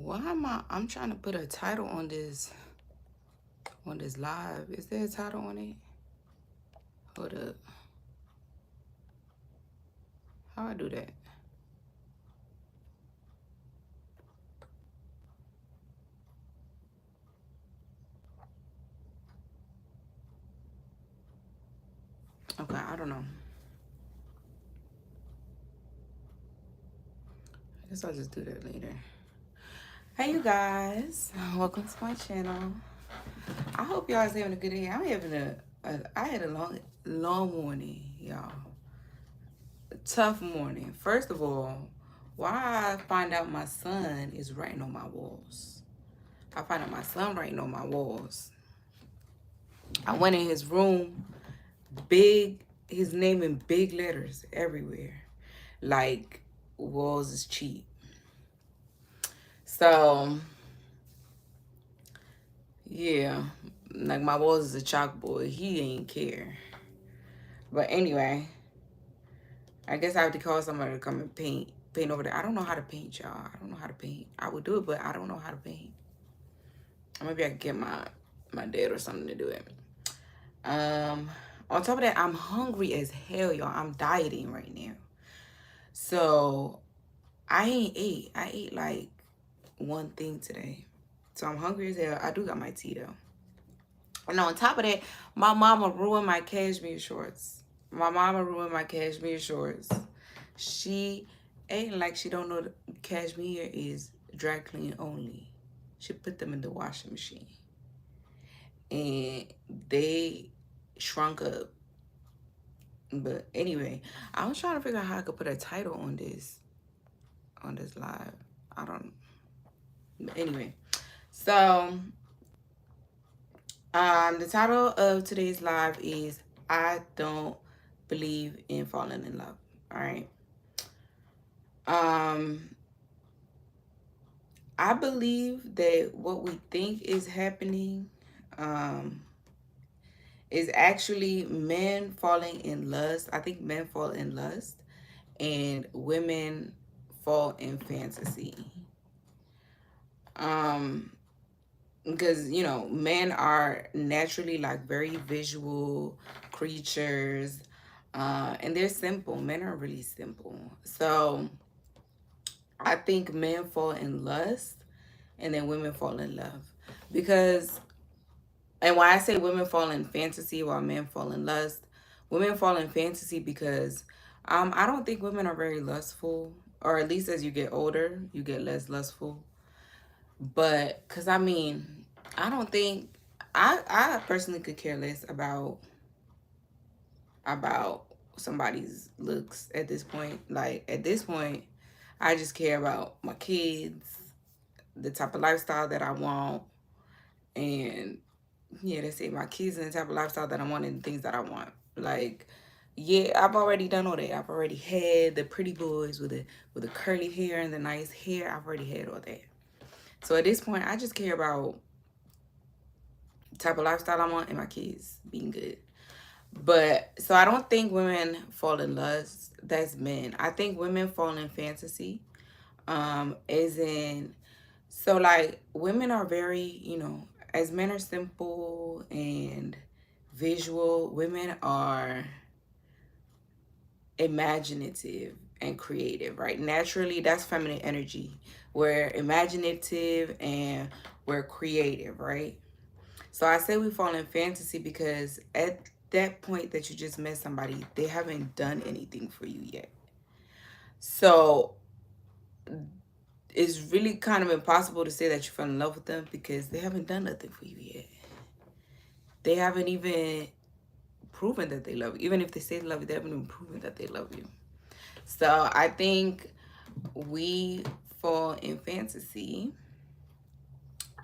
Why am I'm trying to put a title on this live. Is there a title on it? Hold up. How I do that? Okay, I don't know. I guess I'll just do that later. Hey you guys, welcome to my channel. I hope y'all is having a good day. I'm having I had a long morning, y'all. A tough morning. First of all, why I find out my son is writing on my walls. I find out my son writing on my walls. I went in his room, his name in big letters everywhere. Like, walls is cheap. So, yeah, like my walls is a chalkboard. He ain't care. But anyway, I guess I have to call somebody to come and paint over there. I don't know how to paint, y'all. I don't know how to paint. I would do it, but I don't know how to paint. Maybe I could get my dad or something to do it. On top of that, I'm hungry as hell, y'all. I'm dieting right now. So I ain't ate. I ate like one thing today. So I'm hungry as hell. I do got my tea though. And on top of that, my mama ruined my cashmere shorts. My mama ruined my cashmere shorts. She ain't like she don't know cashmere is dry clean only. She put them in the washing machine. And they shrunk up. But anyway, I was trying to figure out how I could put a title on this live. I don't. But anyway, so the title of today's live is I Don't Believe in Falling in Love. All right. I believe that what we think is happening is actually men falling in lust. I think men fall in lust and women fall in fantasy. Because, you know, men are naturally like very visual creatures, and they're simple. Men are really simple. So I think men fall in lust and then women fall in love. Because, and why I say women fall in fantasy while men fall in lust, women fall in fantasy because I don't think women are very lustful, or at least as you get older, you get less lustful. But, because I mean, I don't think, I personally could care less about somebody's looks at this point. Like, at this point, I just care about my kids, the type of lifestyle that I want, and yeah, that's it. My kids and the type of lifestyle that I want and the things that I want. Like, yeah, I've already done all that. I've already had the pretty boys with the curly hair and the nice hair. I've already had all that. So at this point, I just care about the type of lifestyle I want and my kids being good. But so I don't think women fall in lust. That's men. I think women fall in fantasy. As in, so like women are very, you know, as men are simple and visual, women are imaginative and creative, right? Naturally, that's feminine energy. We're imaginative and we're creative, right? So I say we fall in fantasy because at that point that you just met somebody, they haven't done anything for you yet. So it's really kind of impossible to say that you fell in love with them because they haven't done nothing for you yet. They haven't even proven that they love you. Even if they say they love you, they haven't even proven that they love you. So I think we fall in fantasy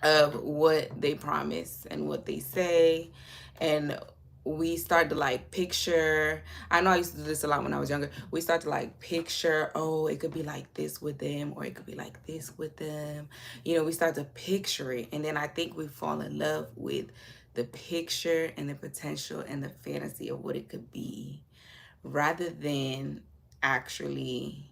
of what they promise and what they say, and we start to like picture. I know I used to do this a lot when I was younger. We start to like picture, oh, it could be like this with them, or it could be like this with them. You know, we start to picture it, and then I think we fall in love with the picture and the potential and the fantasy of what it could be, rather than actually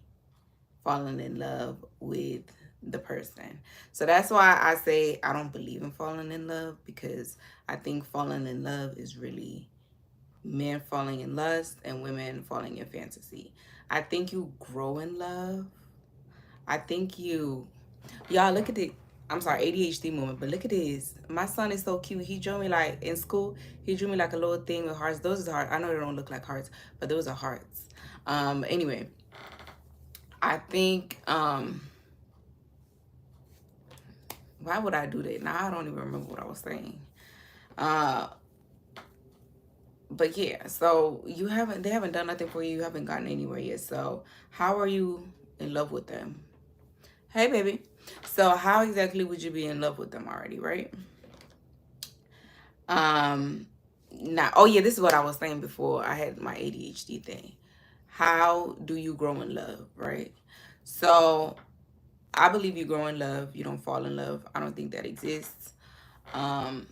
falling in love with the person. So that's why I say I don't believe in falling in love, because I think falling in love is really men falling in lust and women falling in fantasy. I think you grow in love. I think y'all look at it. I'm sorry, ADHD moment, but look at this. My son is so cute. He drew me like in school. He drew me like a little thing with hearts. Those are hearts. I know they don't look like hearts, but those are hearts. Anyway, I think why would I do that? Now I don't even remember what I was saying. Uh, but yeah, so they haven't done nothing for you. You haven't gotten anywhere yet. So how are you in love with them? Hey, baby. So how exactly would you be in love with them already, right? Um, Now, oh yeah, this is what I was saying before I had my ADHD thing. How do you grow in love, right? So I believe you grow in love. You don't fall in love. I don't think that exists. Um,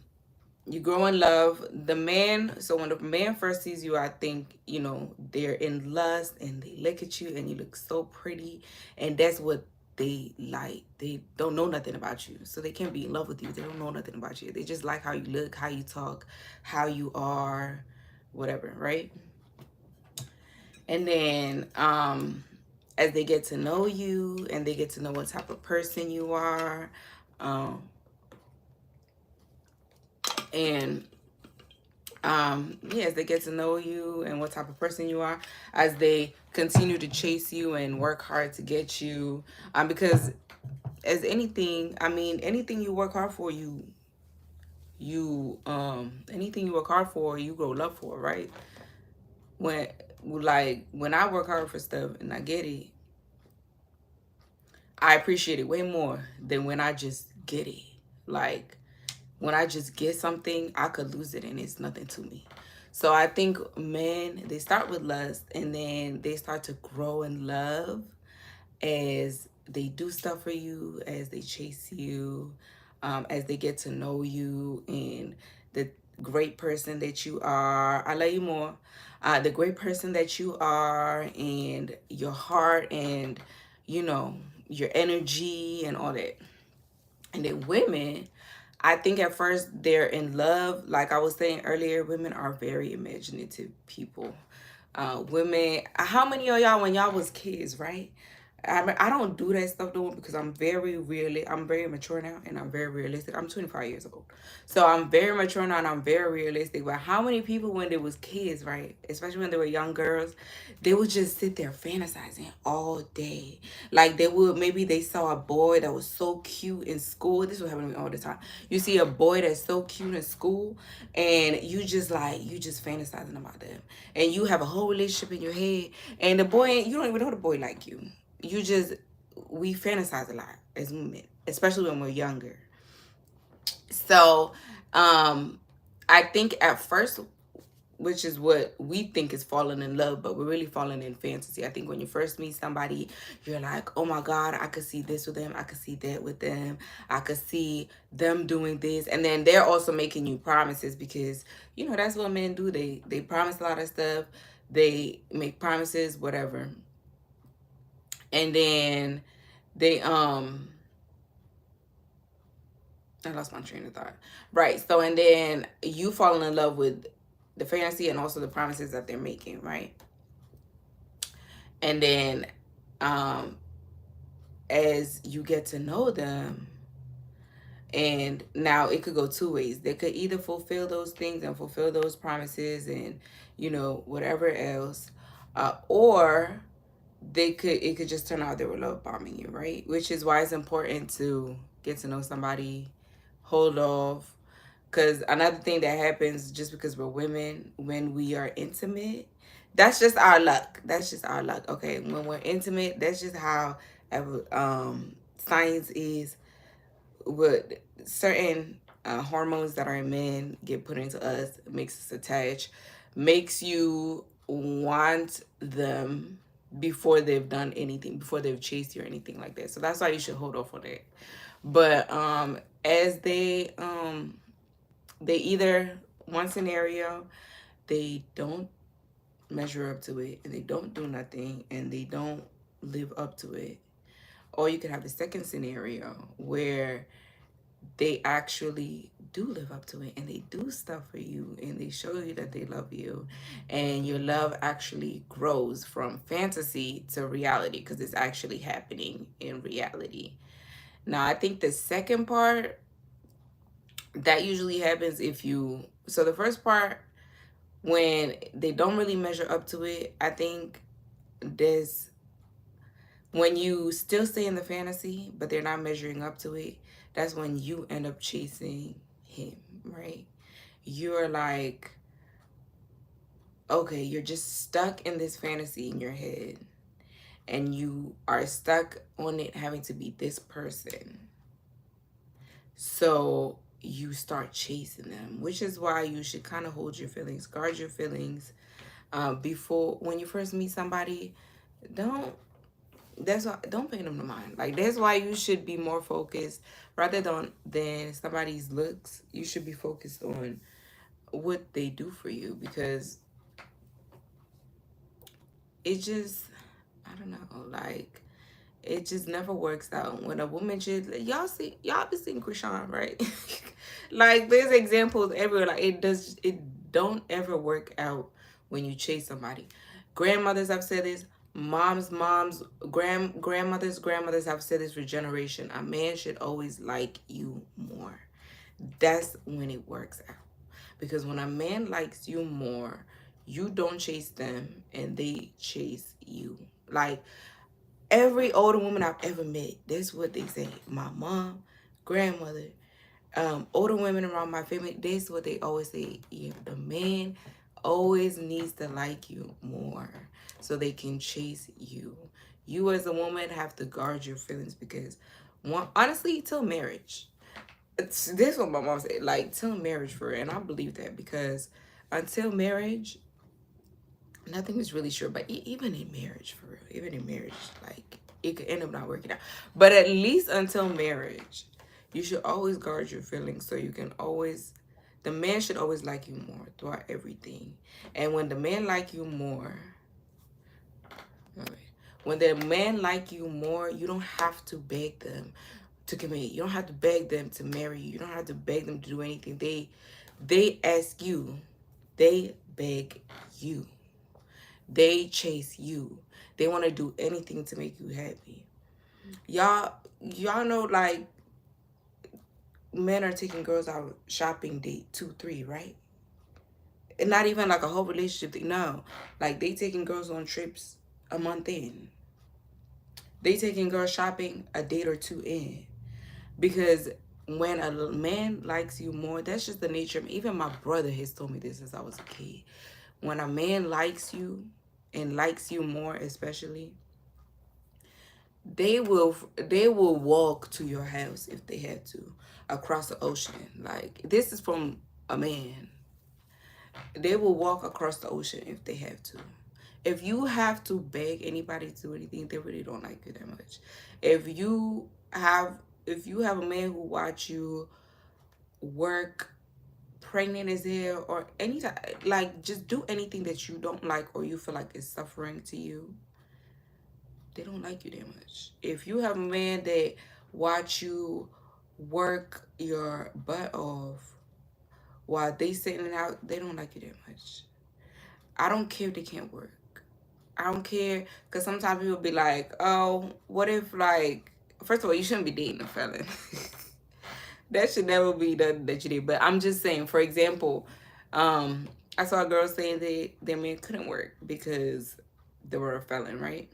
you grow in love. The man, so when the man first sees you, I think, they're in lust and they look at you and you look so pretty. And that's what they like. They don't know nothing about you. So they can't be in love with you. They don't know nothing about you. They just like how you look, how you talk, how you are, whatever, right? And then as they get to know you and they get to know what type of person you are, um, and as they get to know you and what type of person you are, as they continue to chase you and work hard to get you, because as anything, I mean, anything you work hard for, anything you work hard for, you grow love for, right? when when I work hard for stuff and I get it, I appreciate it way more than when I just get it. Like, when I just get something, I could lose it and it's nothing to me. So I think men, they start with lust and then they start to grow in love as they do stuff for you, as they chase you, as they get to know you and the great person that you are. I love you more. The great person that you are and your heart and, you know, your energy and all that. And then women, I think at first they're in love. Like I was saying earlier, women are very imaginative people. Women, how many of y'all, when y'all was kids, right? I don't do that stuff no more because I'm very mature now and I'm very realistic. I'm 25 years old. So I'm very mature now and I'm very realistic. But how many people when they was kids, right? Especially when they were young girls, they would just sit there fantasizing all day. Like maybe they saw a boy that was so cute in school. This will happen to me all the time. You see a boy that's so cute in school and you just fantasizing about them. And you have a whole relationship in your head. And the boy, you don't even know the boy like you. We fantasize a lot as women, especially when we're younger. So I think at first, which is what we think is falling in love, but we're really falling in fantasy. I think when you first meet somebody, you're like, oh my God, I could see this with them. I could see that with them. I could see them doing this. And then they're also making you promises because, that's what men do. They promise a lot of stuff. They make promises, whatever. And then they I lost my train of thought. Right. So and then you fall in love with the fantasy and also the promises that they're making, right? And then as you get to know them, and now it could go two ways. They could either fulfill those things and fulfill those promises and whatever else, or it could just turn out they were love bombing you, right? Which is why it's important to get to know somebody, hold off. Because another thing that happens just because we're women, when we are intimate, that's just our luck. That's just our luck. Okay, when we're intimate, that's just how science is. What certain hormones that are in men get put into us makes us attach, makes you want them before they've done anything, before they've chased you or anything like that. So that's why you should hold off on it. But as they either, one scenario, they don't measure up to it and they don't do nothing and they don't live up to it, Or you could have the second scenario where they actually do live up to it and they do stuff for you and they show you that they love you, and your love actually grows from fantasy to reality because it's actually happening in reality. Now, I think the second part that usually happens if you, so the first part, when they don't really measure up to it, I think this, when you still stay in the fantasy but they're not measuring up to it, that's when you end up chasing him, right? You're like, okay, you're just stuck in this fantasy in your head and you are stuck on it having to be this person. So you start chasing them, which is why you should kind of hold your feelings, guard your feelings. Before, when you first meet somebody, don't, that's why, don't pay them no mind. Like, that's why you should be more focused rather than somebody's looks. You should be focused on what they do for you, because it just, I don't know, like, it just never works out when a woman just, y'all be seeing Krishan, right? Like, there's examples everywhere. Like, it don't ever work out when you chase somebody. Grandmothers have said this, grandmothers have said this for generation. A man should always like you more. That's when it works out. Because when a man likes you more, you don't chase them and they chase you. Like, every older woman I've ever met, that's what they say. My mom, grandmother, older women around my family, that's what they always say. Yeah, the man always needs to like you more so they can chase you. You as a woman have to guard your feelings, because one, honestly, till marriage. This is what my mom said, like, till marriage for real. And I believe that, because until marriage, nothing is really sure. But even in marriage, for real, even in marriage, like, it could end up not working out. But at least until marriage, you should always guard your feelings, so you can always, the man should always like you more throughout everything. And when the man like you more, when the man like you more, you don't have to beg them to commit. You don't have to beg them to marry you. You don't have to beg them to do anything. They ask you. They beg you. They chase you. They want to do anything to make you happy. Y'all know, like, men are taking girls out shopping date 2, 3, right? And not even like a whole relationship thing. No, like, they taking girls on trips a month in. They taking girls shopping a date or 2 in. Because when a man likes you more, that's just the nature of, even my brother has told me this since I was a kid. When a man likes you and likes you more, especially, they will walk to your house if they had to, across the ocean. Like, this is from a man. They will walk across the ocean if they have to. If you have to beg anybody to do anything, they really don't like you that much. If you have a man who watch you work pregnant as hell, or anytime, like, just do anything that you don't like or you feel like is suffering to you, they don't like you that much. If you have a man that watch you work your butt off while they sitting out, they don't like you that much. I don't care if they can't work. I don't care, because sometimes people be like, oh, what if, like, first of all, you shouldn't be dating a felon. That should never be done that you did. But I'm just saying, for example, I saw a girl saying that their man couldn't work because they were a felon, right?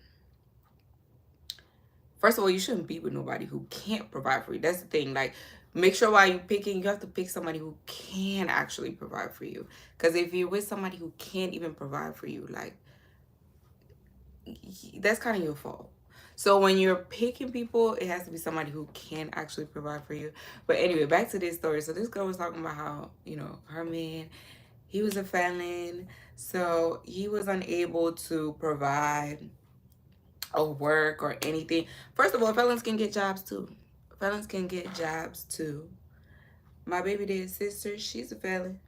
First of all, you shouldn't be with nobody who can't provide for you. That's the thing. Like, make sure while you're picking, you have to pick somebody who can actually provide for you. Because if you're with somebody who can't even provide for you, like, that's kind of your fault. So when you're picking people, it has to be somebody who can actually provide for you. But anyway, back to this story. So this girl was talking about how, her man, he was a felon. So he was unable to provide or work or anything. First of all, felons can get jobs too. Felons can get jobs too. My baby dad's sister, she's a felon.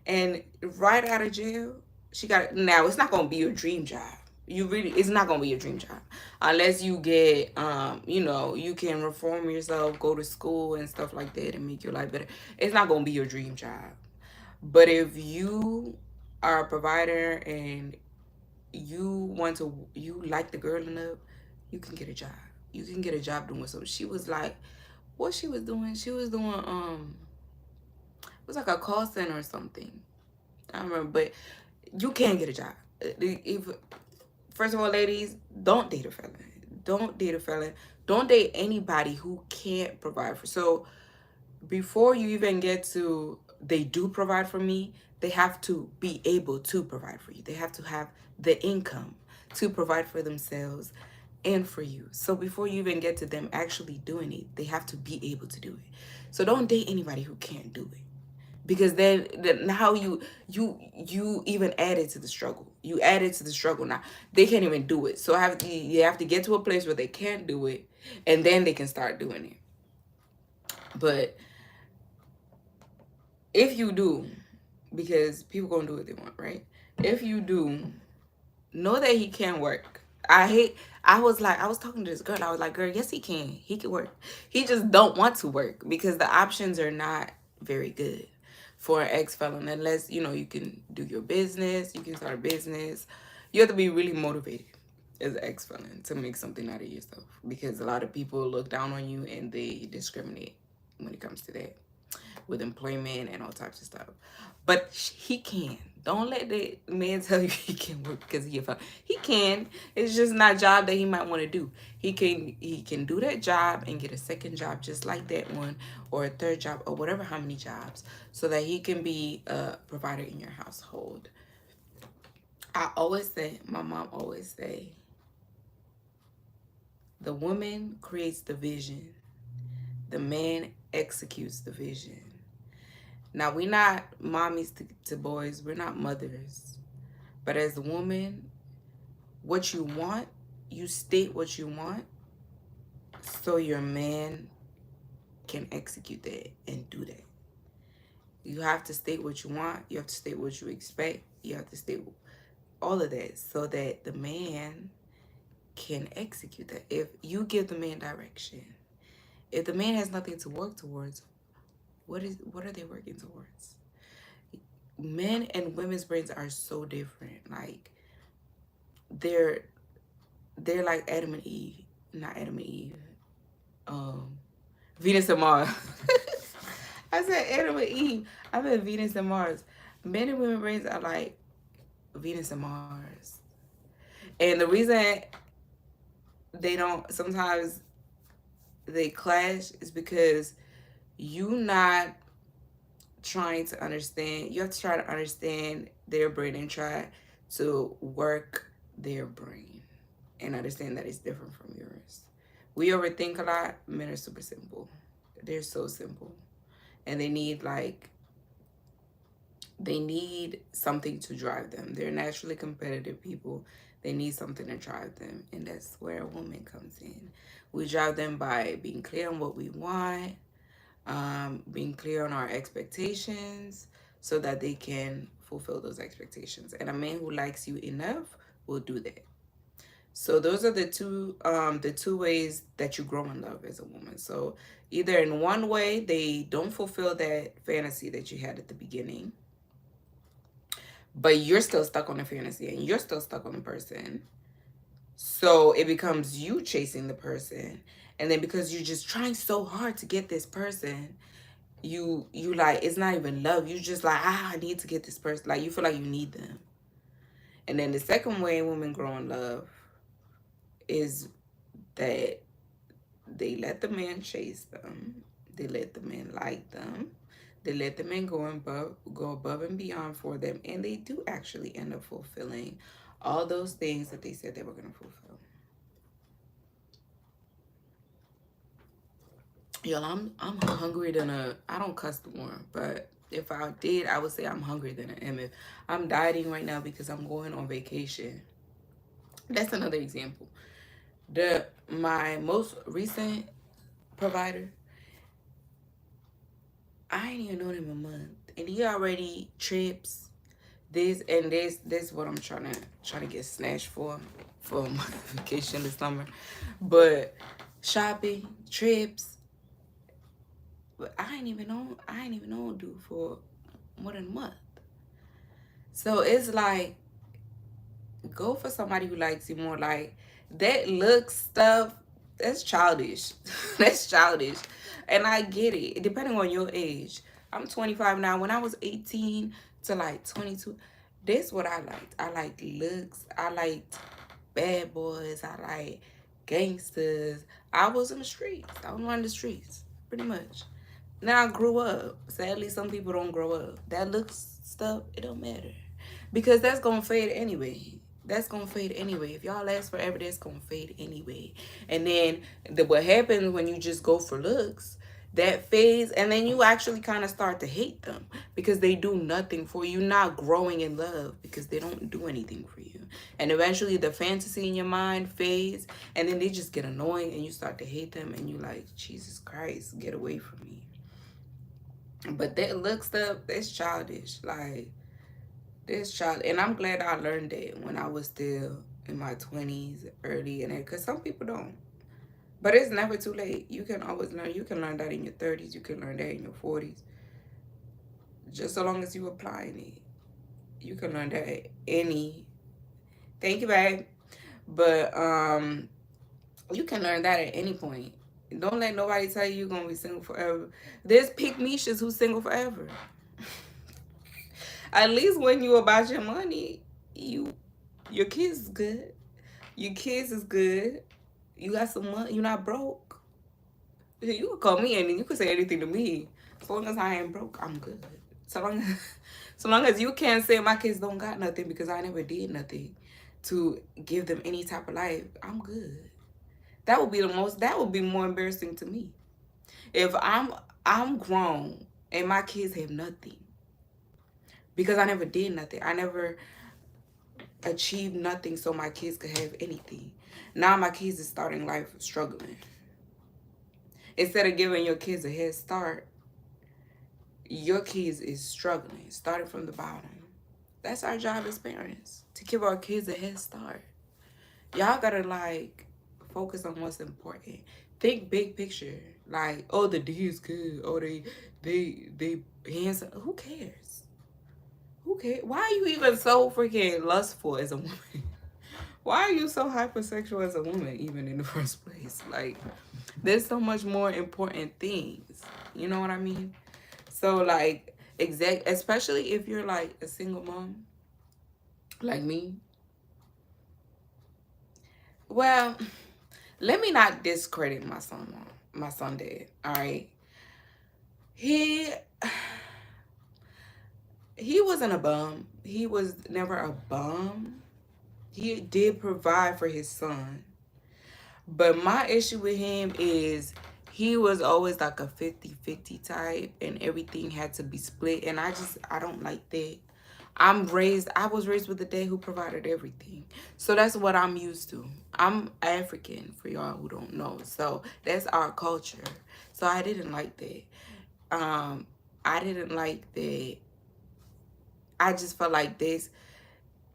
And right out of jail, she got, now it's not going to be your dream job. You really, it's not gonna be your dream job unless you get you know, you can reform yourself, go to school and stuff like that and make your life better. It's not gonna be your dream job. But if you are a provider and you like the girl enough, you can get a job. You can get a job doing so. She was like, what she was doing, she was doing it was like a call center or something. I don't remember, but you can get a job. If First of all, ladies, don't date a felon. Don't date a felon. Don't date anybody who can't provide for. So before you even get to they do provide for me, they have to be able to provide for you. They have to have the income to provide for themselves and for you. So before you even get to them actually doing it, they have to be able to do it. So don't date anybody who can't do it, because then now you even added to the struggle. You added to the struggle. Now they can't even do it. So you have to get to a place where they can't do it, and then they can start doing it. But if you do, because people gonna do what they want, right? If you do, know that he can work. I was talking to this girl. I was like, girl, yes, he can work. He just don't want to work because the options are not very good for an ex-felon. Unless, you know, you can do your business, you can start a business. You have to be really motivated as an ex-felon to make something out of yourself, because a lot of people look down on you and they discriminate when it comes to that, with employment and all types of stuff. But he can. Don't let the man tell you he can work because he can. It's just not a job that he might want to do. He can do that job and get a second job just like that one, or a third job, or whatever, how many jobs, so that he can be a provider in your household. I always say, my mom always say, the woman creates the vision, the man executes the vision. Now, we're not mommies to boys. We're not mothers. But as a woman, what you want, you state what you want so your man can execute that and do that. You have to state what you want. You have to state what you expect. You have to state all of that so that the man can execute that. If you give the man direction, if the man has nothing to work towards, what are they working towards? Men and women's brains are so different. Like they're like Adam and Eve, not Adam and Eve. Venus and Mars. I said Adam and Eve. I meant Venus and Mars. Men and women brains are like Venus and Mars. And the reason they don't sometimes they clash is because you not trying to understand. You have to try to understand their brain and try to work their brain and understand that it's different from yours. We overthink a lot. Men are super simple. They're so simple. And they need something to drive them. They're naturally competitive people. They need something to drive them. And that's where a woman comes in. We drive them by being clear on what we want, being clear on our expectations so that they can fulfill those expectations. And a man who likes you enough will do that. So those are the two ways that you grow in love as a woman. So either in one way, they don't fulfill that fantasy that you had at the beginning, but you're still stuck on the fantasy and you're still stuck on the person. So it becomes you chasing the person. And then because you're just trying so hard to get this person, you like, it's not even love. You just like, I need to get this person. Like, you feel like you need them. And then the second way women grow in love is that they let the man chase them. They let the man like them. They let the man go above and beyond for them. And they do actually end up fulfilling all those things that they said they were going to fulfill. Y'all, I'm hungry than I don't cuss more, but if I did, I would say I'm hungry than an MF. I'm dieting right now because I'm going on vacation. That's another example. My most recent provider, I ain't even known him a month, and he already trips, This what I'm trying to get snatched for my vacation this summer. But shopping, trips, but I ain't even on due for more than a month. So it's like, go for somebody who likes you more. Like, that look stuff, that's childish. That's childish. And I get it, depending on your age. I'm 25 now. When I was 18 to like 22, this what I liked. I liked looks. I liked bad boys. I like gangsters. I was in the streets. I was running the streets, pretty much. Now I grew up. Sadly, some people don't grow up. That looks stuff, it don't matter. Because that's gonna fade anyway. That's gonna fade anyway. If y'all last forever, that's gonna fade anyway. And then what happens when you just go for looks, that fades, and then you actually kind of start to hate them because they do nothing for you. You're not growing in love because they don't do anything for you. And eventually the fantasy in your mind fades, and then they just get annoying and you start to hate them, and you like, Jesus Christ, get away from me. But that look stuff, that's childish. Like, this child, and I'm glad I learned that when I was still in my 20s, early in it, because some people don't. But it's never too late. You can always learn. You can learn that in your 30s. You can learn that in your 40s. Just so long as you applying it. You can learn that at any. Thank you, babe. But you can learn that at any point. Don't let nobody tell you you're gonna be single forever. There's Pick Mishas who's single forever. At least when you about your money, your kids is good. Your kids is good. You got some money. You're not broke. You can call me and you can say anything to me. As long as I ain't broke, I'm good. So long as, so long as you can't say my kids don't got nothing because I never did nothing to give them any type of life, I'm good. That would be more embarrassing to me. If I'm grown and my kids have nothing because I never did nothing. I never achieved nothing so my kids could have anything. Now my kids is starting life struggling. Instead of giving your kids a head start, your kids is struggling, starting from the bottom. That's our job as parents, to give our kids a head start. Y'all gotta like focus on what's important. Think big picture. Like, oh, the D is good. Oh, they handsome. Who cares? Who cares? Why are you even so freaking lustful as a woman? Why are you so hypersexual as a woman even in the first place? Like, there's so much more important things. You know what I mean? So like, especially if you're like a single mom, like me. Well, let me not discredit my son dad. All right, he wasn't a bum. He was never a bum. He did provide for his son. But my issue with him is he was always like a 50-50 type and everything had to be split. And I don't like that. I was raised with a dad who provided everything. So that's what I'm used to. I'm African, for y'all who don't know. So that's our culture. So I didn't like that. I didn't like that. I just felt like this.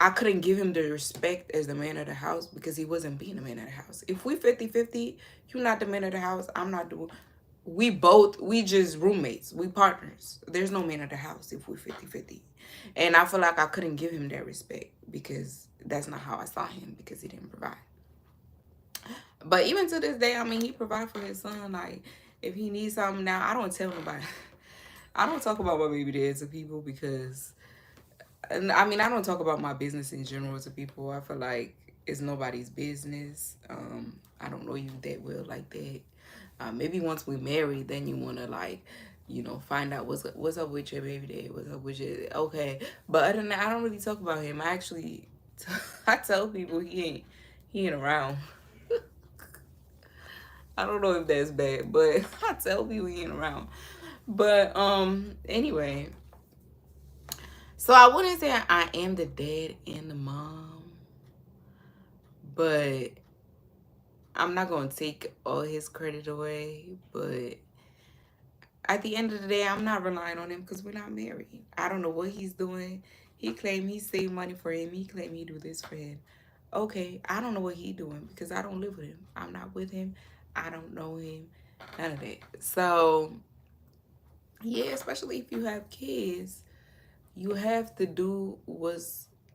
I couldn't give him the respect as the man of the house because he wasn't being the man of the house. If we 50-50, you're not the man of the house, I'm not the. We just roommates. We partners. There's no man of the house if we're 50-50. And I feel like I couldn't give him that respect because that's not how I saw him because he didn't provide. But even to this day, I mean, he provides for his son. Like, if he needs something now, I don't tell nobody. I don't talk about my baby dad to people because, and I mean, I don't talk about my business in general to people. I feel like it's nobody's business. I don't know you that well like that. Maybe once we married, then you want to like, find out what's up with your baby dad, what's up with your, okay. But other than that, I don't really talk about him. I actually, I tell people he ain't around. I don't know if that's bad, but I tell people he ain't around. But anyway, so I wouldn't say I am the dad and the mom, but I'm not gonna take all his credit away. But at the end of the day, I'm not relying on him because we're not married. I don't know what he's doing. He claimed he saved money for him. He claimed he do this for him. Okay, I don't know what he doing because I don't live with him. I'm not with him. I don't know him. None of that. So, yeah, especially if you have kids, you have to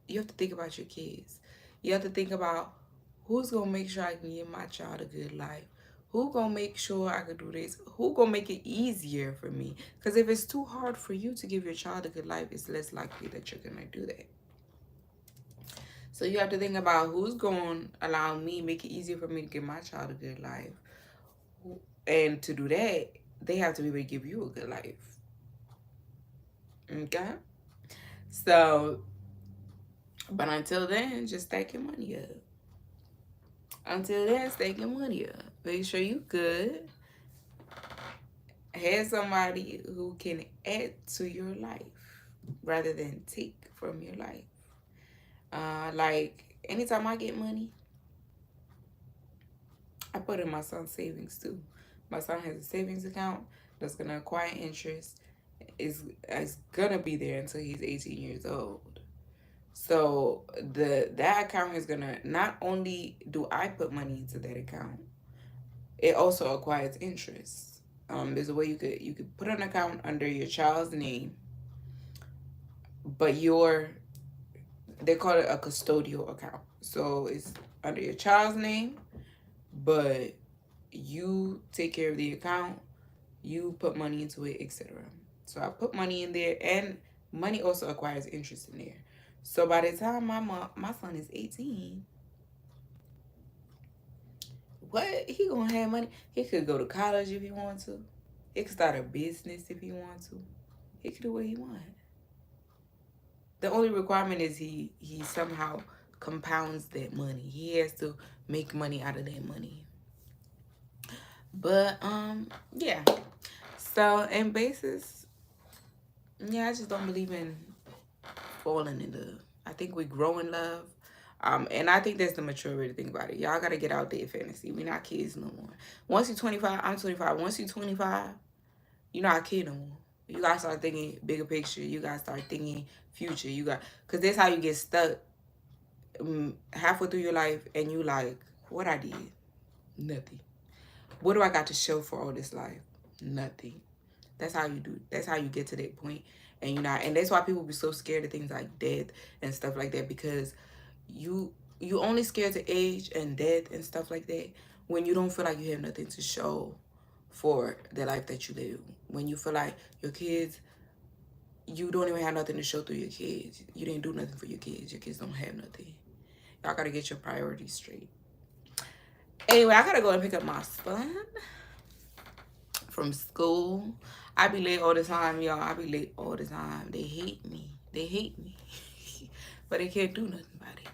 you have to think about your kids. You have to think about who's gonna make sure I can give my child a good life. Who gonna make sure I can do this? Who gonna make it easier for me? Because if it's too hard for you to give your child a good life, it's less likely that you're gonna do that. So you have to think about who's going to allow me, make it easier for me to give my child a good life. And to do that, they have to be able to give you a good life. Okay? So, but until then, just stack your money up. Until then, stack your money up. Make sure you good. Have somebody who can add to your life rather than take from your life. Like, anytime I get money, I put in my son's savings too. My son has a savings account that's gonna acquire interest. Is gonna be there until he's 18 years old. So that account is gonna, not only do I put money into that account, it also acquires interest. There's a way you could put an account under your child's name, but they call it a custodial account. So it's under your child's name, but you take care of the account, you put money into it, etc. So I put money in there, and money also acquires interest in there. So by the time my son is 18, what, he gonna have money? He could go to college if he wants to. He could start a business if he wants to. He could do what he wants. The only requirement is he somehow compounds that money. He has to make money out of that money. But yeah. So in basis, yeah, I just don't believe in falling in love. I think we grow in love. And I think that's the mature way to think about it. Y'all gotta get out there, fantasy. We're not kids no more. Once you're 25, I'm 25. Once you're 25, you're not a kid no more. You gotta start thinking bigger picture. You gotta start thinking future. Cause that's how you get stuck halfway through your life, and you like, what I did? Nothing. What do I got to show for all this life? Nothing. That's how you do. That's how you get to that point, and and that's why people be so scared of things like death and stuff like that, because you only scared to age and death and stuff like that when you don't feel like you have nothing to show for the life that you live. When you feel like your kids, you don't even have nothing to show through your kids. You didn't do nothing for your kids. Your kids don't have nothing. Y'all gotta get your priorities straight. Anyway, I gotta go and pick up my son from school. I be late all the time, y'all. I be late all the time. They hate me. They hate me. But they can't do nothing about it.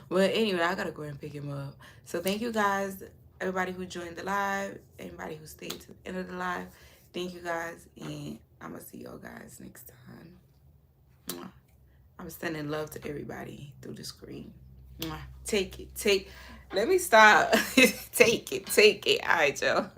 Well, anyway, I gotta go and pick him up. So thank you guys, everybody who joined the live, everybody who stayed to the end of the live. Thank you guys, and I'm gonna see y'all guys next time. I'm sending love to everybody through the screen. Take it. Let me stop. Take it. All right, y'all.